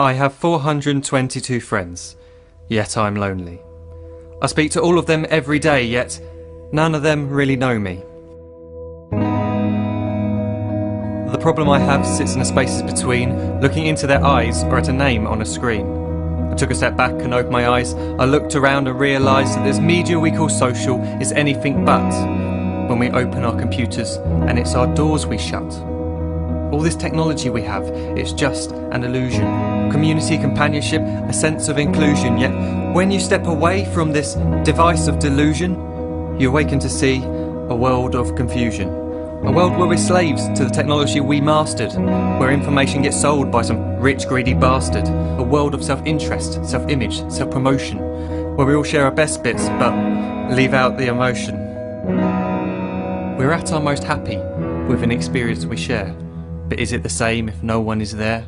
I have 422 friends, yet I'm lonely. I speak to all of them every day, yet none of them really know me. The problem I have sits in the spaces between looking into their eyes or at a name on a screen. I took a step back and opened my eyes. I looked around and realised that this media we call social is anything but when we open our computers and it's our doors we shut. All this technology we have, it's just an illusion. Community, companionship, a sense of inclusion. Yet when you step away from this device of delusion, you awaken to see a world of confusion. A world where we're slaves to the technology we mastered, where information gets sold by some rich, greedy bastard. A world of self-interest, self-image, self-promotion, where we all share our best bits but leave out the emotion. We're at our most happy with an experience we share. But is it the same if no one is there?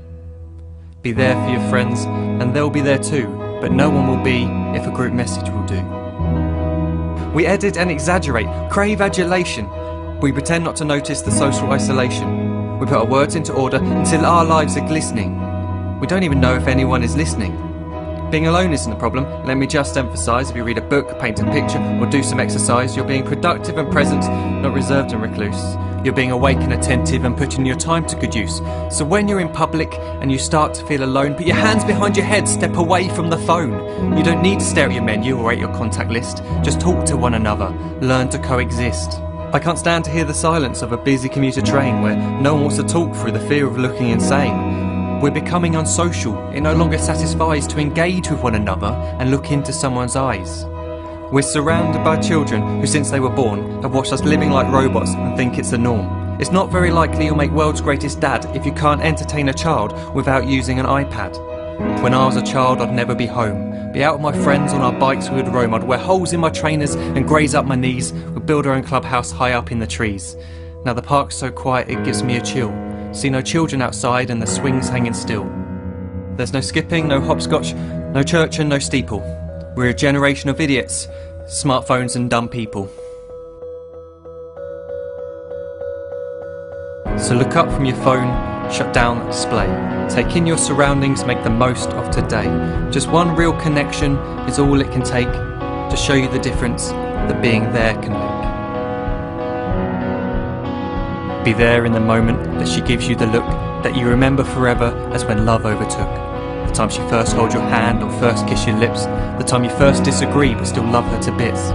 Be there for your friends and they'll be there too, but no one will be if a group message will do. We edit and exaggerate, crave adulation. We pretend not to notice the social isolation. We put our words into order until our lives are glistening. We don't even know if anyone is listening. Being alone isn't a problem. Let me just emphasise, if you read a book, paint a picture or do some exercise, you're being productive and present, not reserved and recluse. You're being awake and attentive and putting your time to good use. So when you're in public and you start to feel alone, put your hands behind your head, step away from the phone. You don't need to stare at your menu or at your contact list. Just talk to one another, learn to coexist. I can't stand to hear the silence of a busy commuter train where no one wants to talk through the fear of looking insane. We're becoming unsocial. It no longer satisfies to engage with one another and look into someone's eyes. We're surrounded by children who, since they were born, have watched us living like robots and think it's the norm. It's not very likely you'll make world's greatest dad if you can't entertain a child without using an iPad. When I was a child, I'd never be home. Be out with my friends on our bikes, we would roam. I'd wear holes in my trainers and graze up my knees. We'd build our own clubhouse high up in the trees. Now the park's so quiet it gives me a chill. See no children outside and the swings hanging still. There's no skipping, no hopscotch, no church and no steeple. We're a generation of idiots, smartphones and dumb people. So look up from your phone, shut down the display. Take in your surroundings, make the most of today. Just one real connection is all it can take to show you the difference that being there can make. Be there in the moment that she gives you the look that you remember forever as when love overtook. The time she first holds your hand or first kiss your lips. The time you first disagree but still love her to bits.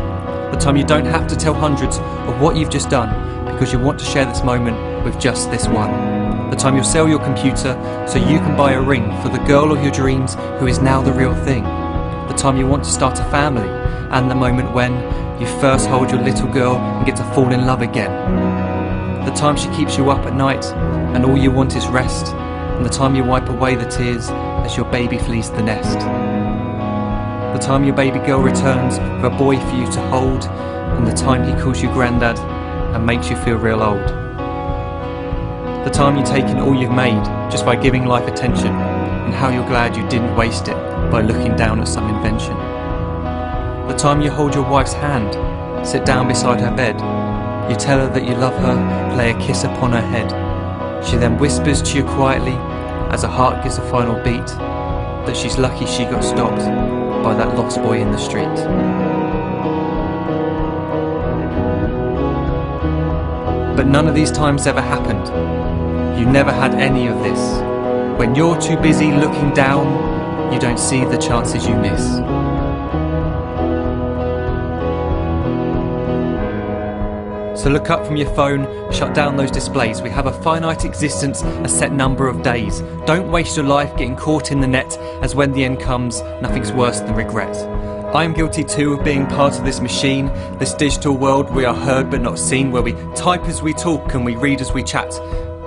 The time you don't have to tell hundreds of what you've just done because you want to share this moment with just this one. The time you'll sell your computer so you can buy a ring for the girl of your dreams who is now the real thing. The time you want to start a family and the moment when you first hold your little girl and get to fall in love again. The time she keeps you up at night and all you want is rest. And the time you wipe away the tears as your baby flees the nest. The time your baby girl returns with a boy for you to hold, and the time he calls you granddad and makes you feel real old. The time you take in all you've made just by giving life attention, and how you're glad you didn't waste it by looking down at some invention. The time you hold your wife's hand, sit down beside her bed, you tell her that you love her, lay a kiss upon her head. She then whispers to you quietly, as her heart gives a final beat, that she's lucky she got stopped by that lost boy in the street. But none of these times ever happened. You never had any of this. When you're too busy looking down, you don't see the chances you miss. So look up from your phone, shut down those displays. We have a finite existence, a set number of days. Don't waste your life getting caught in the net, as when the end comes, nothing's worse than regret. I am guilty too of being part of this machine, this digital world we are heard but not seen, where we type as we talk and we read as we chat,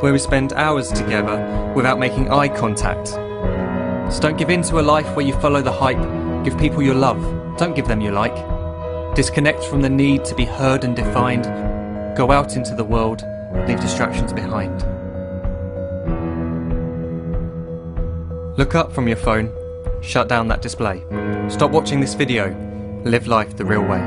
where we spend hours together without making eye contact. So don't give in to a life where you follow the hype. Give people your love, don't give them your like. Disconnect from the need to be heard and defined. Go out into the world, leave distractions behind. Look up from your phone, shut down that display. Stop watching this video, live life the real way.